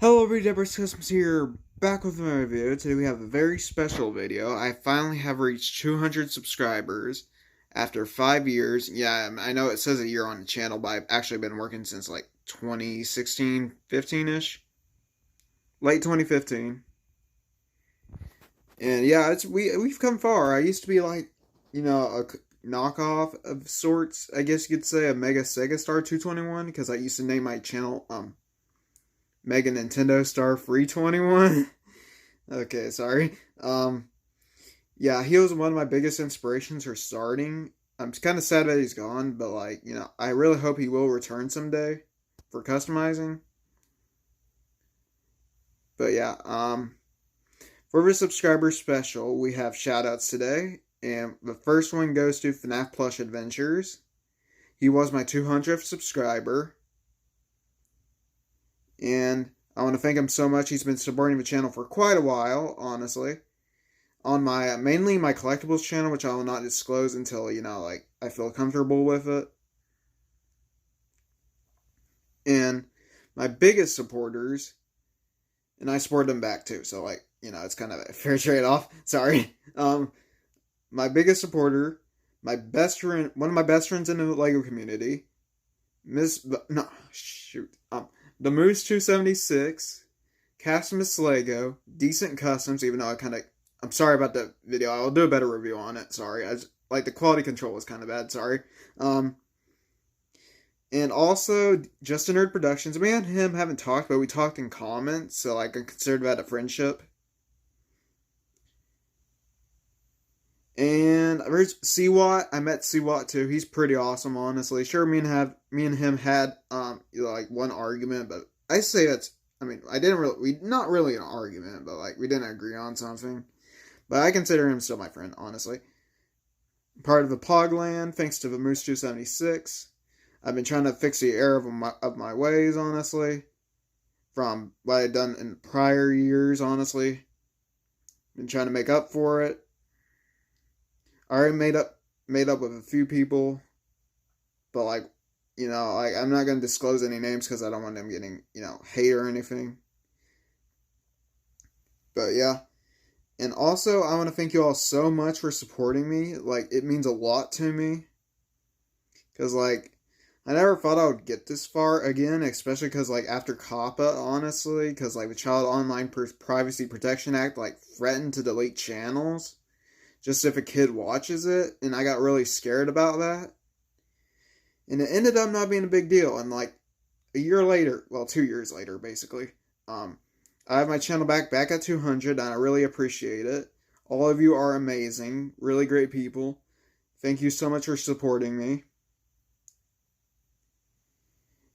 Hello everybody, DeadBrix Customs here, back with another video. Today we have a very special video. I finally have reached 200 subscribers after 5 years. Yeah, I know it says a year on the channel, but I've actually been working since like 2016, 15-ish. Late 2015. And yeah, we've come far. I used to be like, a knockoff of sorts, I guess you could say, a Mega Sega Star 221, because I used to name my channel, Mega Nintendo Star Free 21. Okay, sorry. Yeah, he was one of my biggest inspirations for starting. I'm kind of sad that he's gone, but I really hope he will return someday for customizing. But yeah, for the subscriber special, we have shoutouts today, and the first one goes to Fnaf Plush Adventures. He was my 200th subscriber. And I want to thank him so much. He's been supporting the channel for quite a while, honestly. On my, mainly my collectibles channel, which I will not disclose until, I feel comfortable with it. And my biggest supporters, and I support them back too, so it's kind of a fair trade-off. Sorry. My biggest supporter, my best friend, one of my best friends in the LEGO community, the Moose 276, Cassimus Lego, Decent Customs, even though I'm sorry about that video. I'll do a better review on it. Sorry. The quality control was kind of bad. Sorry. And also, Just a Nerd Productions. Me and him haven't talked, but we talked in comments, so I considered that a friendship. And there's CWAT. I met CWAT too. He's pretty awesome, honestly. Sure, me and him had one argument, but I say not really an argument, but we didn't agree on something. But I consider him still my friend, honestly. Part of the Pogland, thanks to the Moose 276. I've been trying to fix the error of my ways, honestly, from what I'd done in prior years, honestly. Been trying to make up for it. I already made up with a few people, but I'm not going to disclose any names because I don't want them getting, hate or anything. But yeah. And also, I want to thank you all so much for supporting me. It means a lot to me. Because, I never thought I would get this far again, especially because, after COPPA, honestly, because, the Child Online Privacy Protection Act, threatened to delete channels just if a kid watches it, and I got really scared about that. And it ended up not being a big deal, and, a year later, well, 2 years later, basically, I have my channel back at 200, and I really appreciate it. All of you are amazing, really great people. Thank you so much for supporting me.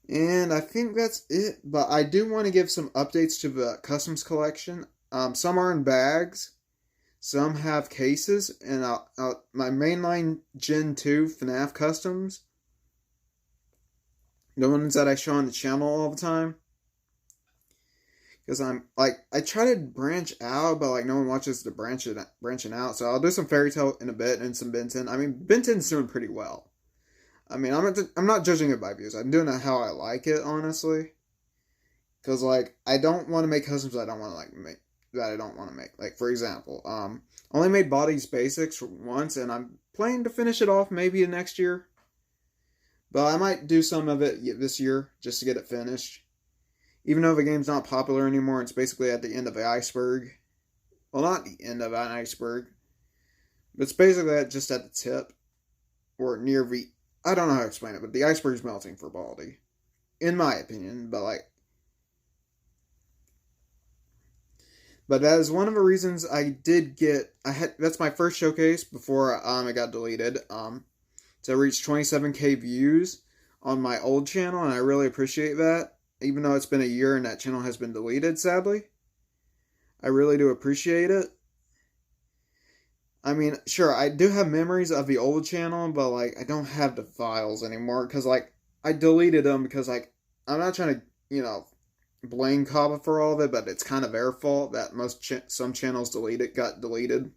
And I think that's it, but I do want to give some updates to the customs collection. Some are in bags, some have cases, and my mainline Gen 2 Fnaf customs, the ones that I show on the channel all the time. Because I try to branch out, but no one watches the branching out. So I'll do some Fairy Tail in a bit and some Benton. I mean, Benton's doing pretty well. I mean, I'm not judging it by views. I'm doing it how I like it, honestly. Because I don't want to make customs that I don't want to make. That I don't want to make. For example, only made Bodies Basics once, and I'm planning to finish it off maybe next year. But I might do some of it this year just to get it finished. Even though the game's not popular anymore, it's basically at the end of the iceberg. Well, not the end of an iceberg. But it's basically just at the tip. Or near the... I don't know how to explain it, but the iceberg's melting for Baldi. In my opinion, but But that is one of the reasons I did get... That's my first showcase before it got deleted. To reach 27k views on my old channel, and I really appreciate that. Even though it's been a year and that channel has been deleted, sadly. I really do appreciate it. I mean, sure, I do have memories of the old channel, but, I don't have the files anymore, because, I deleted them because, I'm not trying to, blame COPPA for all of it, but it's kind of their fault that some channels got deleted.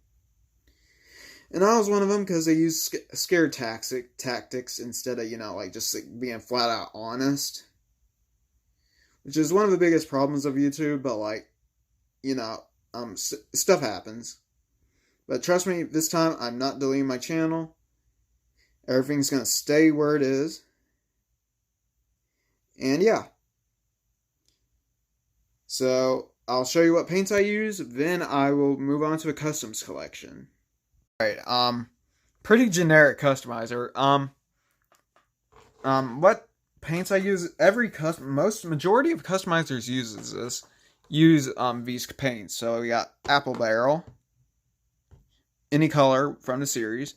And I was one of them because they used scared tactics instead of, just being flat out honest. which is one of the biggest problems of YouTube, but like, you know, stuff happens. But trust me, this time I'm not deleting my channel. Everything's going to stay where it is. And yeah. So I'll show you what paints I use, then I will move on to a customs collection. Alright, pretty generic customizer. What paints I use? Majority of customizers use these paints. So we got Apple Barrel, any color from the series.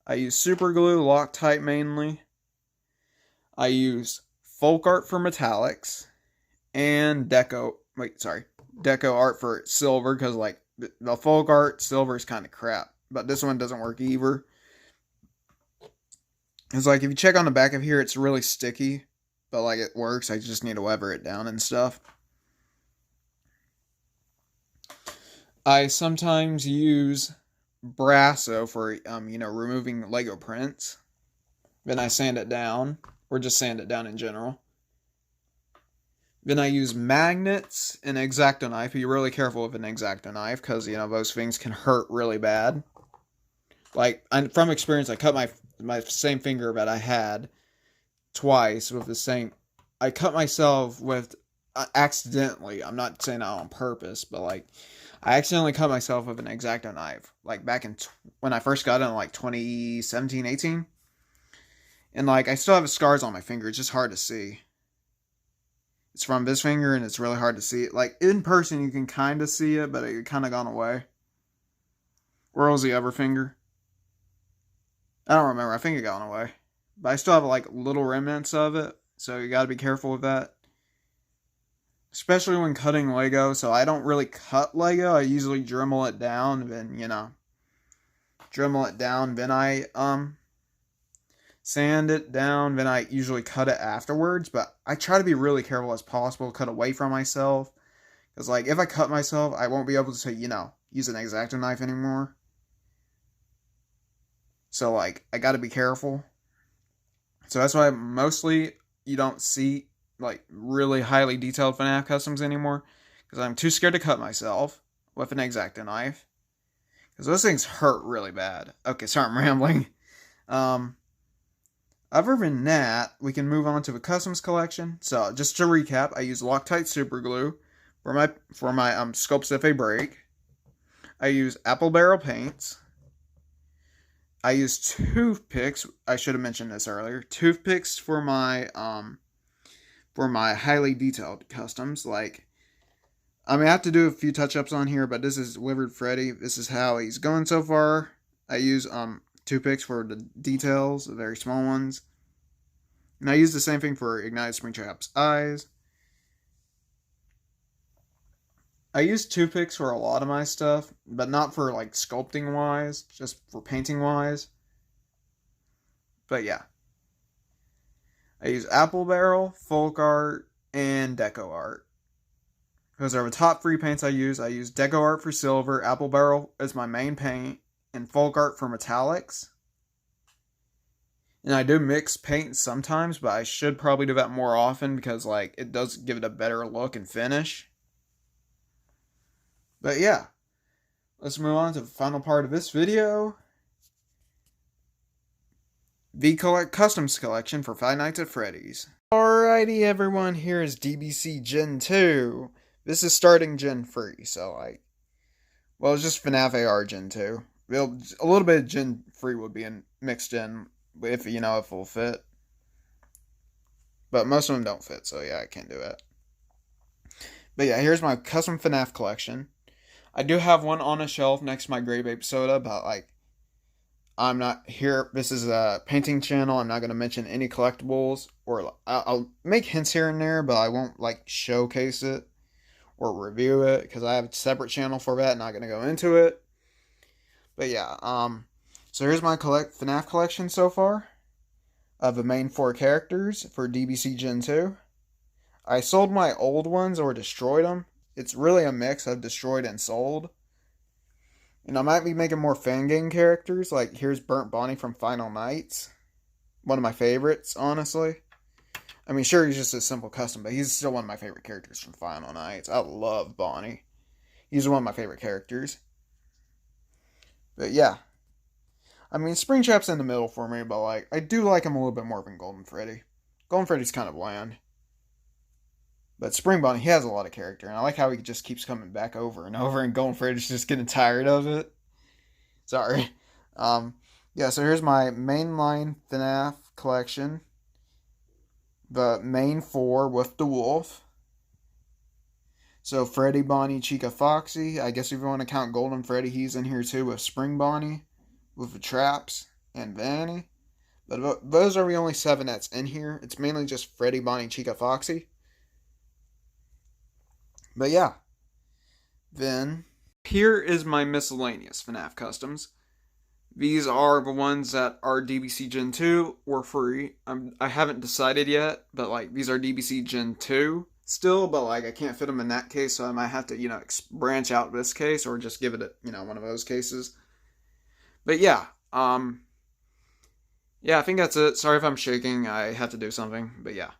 I use super glue, Loctite mainly. I use folk art for metallics, and deco art for silver, because like the folk art silver is kind of crap, but this one doesn't work either. It's like if you check on the back of here, it's really sticky, but like it works. I just need to weather it down and stuff. I sometimes use Brasso for removing Lego prints. Then I sand it down, or just sand it down in general. Then I use magnets and an X-Acto knife. Be really careful with an X-Acto knife, because those things can hurt really bad. Like, from experience, I cut my same finger that I had twice with the same. I cut myself with accidentally. I'm not saying that on purpose, but like I accidentally cut myself with an X-Acto knife. Like back in when I first got it in like 2017, 18, and like I still have scars on my finger. It's just hard to see. It's from this finger, and it's really hard to see it. Like, in person, you can kind of see it, but it kind of gone away. Where was the other finger? I don't remember. I think it gone away. But I still have, like, little remnants of it, so you gotta be careful with that. Especially when cutting Lego, so I don't really cut Lego. I usually Dremel it down, then, Dremel it down, then I, sand it down, then I usually cut it afterwards, but I try to be really careful as possible, cut away from myself, because like if I cut myself, I won't be able to use an X-Acto knife anymore. So like I gotta be careful. So that's why mostly you don't see like really highly detailed Fnaf customs anymore, because I'm too scared to cut myself with an X-Acto knife, because those things hurt really bad. Okay, sorry, I'm rambling. Other than that, we can move on to the customs collection. So, just to recap, I use Loctite super glue for my sculpts if they break. I use Apple Barrel paints. I use toothpicks. I should have mentioned this earlier. Toothpicks for my highly detailed customs. Like, I have to do a few touch-ups on here, but this is Withered Freddy. This is how he's going so far. I use toothpicks for the details, the very small ones. And I use the same thing for Ignited Springtrap's eyes. I use toothpicks for a lot of my stuff, but not for like sculpting wise, just for painting wise. But yeah. I use Apple Barrel, folk art, and deco art. Those are the top 3 paints I use. I use deco art for silver, Apple Barrel as my main paint, and folk art for metallics. And I do mix paint sometimes, but I should probably do that more often, because like it does give it a better look and finish. But yeah, let's move on to the final part of this video. The Customs Collection for Five Nights at Freddy's. Alrighty everyone, here is DBC Gen 2. This is starting Gen 3, so like, well, it's just FNAF AR Gen 2. A little bit of Gen 3 would be mixed in, if if it'll fit. But most of them don't fit, so yeah, I can't do it. But yeah, here's my custom FNAF collection. I do have one on a shelf next to my Grey Babe soda, but like, I'm not here. This is a painting channel. I'm not going to mention any collectibles, or I'll make hints here and there, but I won't like showcase it or review it, because I have a separate channel for that. Not going to go into it. But yeah, so here's my FNAF collection so far of the main 4 characters for DBC Gen 2. I sold my old ones or destroyed them. It's really a mix of destroyed and sold. And I might be making more fan game characters. Like, here's Burnt Bonnie from Final Nights. One of my favorites, honestly. I mean, sure, he's just a simple custom, but he's still one of my favorite characters from Final Nights. I love Bonnie. He's one of my favorite characters. But yeah. I mean, Springtrap's in the middle for me, but like, I do like him a little bit more than Golden Freddy. Golden Freddy's kind of bland. But Spring Bonnie, he has a lot of character, and I like how he just keeps coming back over and over, and Golden Freddy's just getting tired of it. Sorry. Yeah, so here's my mainline Fnaf collection. The main four with the wolf. So Freddy, Bonnie, Chica, Foxy. I guess if you want to count Golden Freddy, he's in here too with Spring Bonnie, with the traps, and Vanny. But those are the only 7 that's in here. It's mainly just Freddy, Bonnie, Chica, Foxy. But yeah. Then, here is my miscellaneous FNAF customs. These are the ones that are DBC Gen 2 or free. I haven't decided yet, but like these are DBC Gen 2 still, but like I can't fit them in that case, so I might have to, branch out this case or just give it one of those cases. But yeah, yeah, I think that's it. Sorry if I'm shaking. I had to do something, but yeah.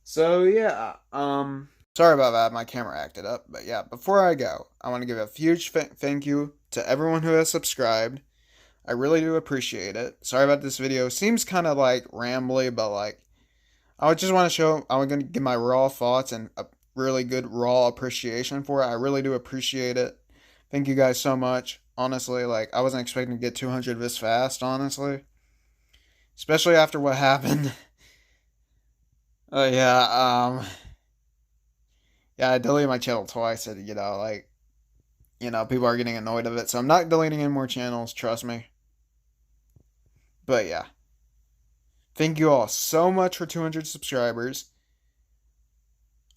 So yeah, sorry about that. My camera acted up, but yeah, before I go, I want to give a huge thank you to everyone who has subscribed. I really do appreciate it. Sorry about this video. Seems kind of like rambly, but like, I just want to show, I'm going to give my raw thoughts and a really good raw appreciation for it. I really do appreciate it. Thank you guys so much. Honestly, like, I wasn't expecting to get 200 this fast, honestly. Especially after what happened. Yeah, I deleted my channel twice, and, people are getting annoyed of it, so I'm not deleting any more channels, trust me. But yeah. Thank you all so much for 200 subscribers.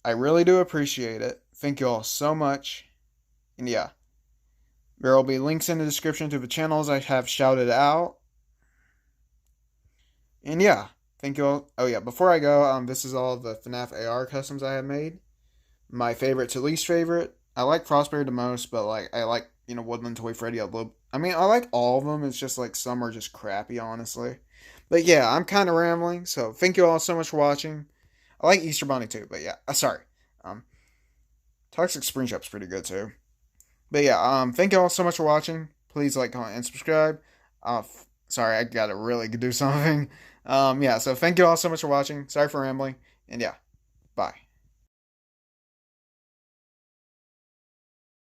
I really do appreciate it. Thank you all so much. And yeah. There will be links in the description to the channels I have shouted out. And yeah. Thank you all. Oh yeah, before I go, this is all the FNAF AR customs I have made. My favorite to least favorite. I like Frostberry the most, but like I like, Woodland Toy Freddy a little. I mean, I like all of them. It's just like some are just crappy, honestly. But yeah, I'm kind of rambling, so thank you all so much for watching. I like Easter Bunny too, but yeah, sorry. Toxic Spring Shop's pretty good too. But yeah, thank you all so much for watching. Please like, comment, and subscribe. Sorry, I gotta really do something. Yeah, so thank you all so much for watching. Sorry for rambling, and yeah, bye.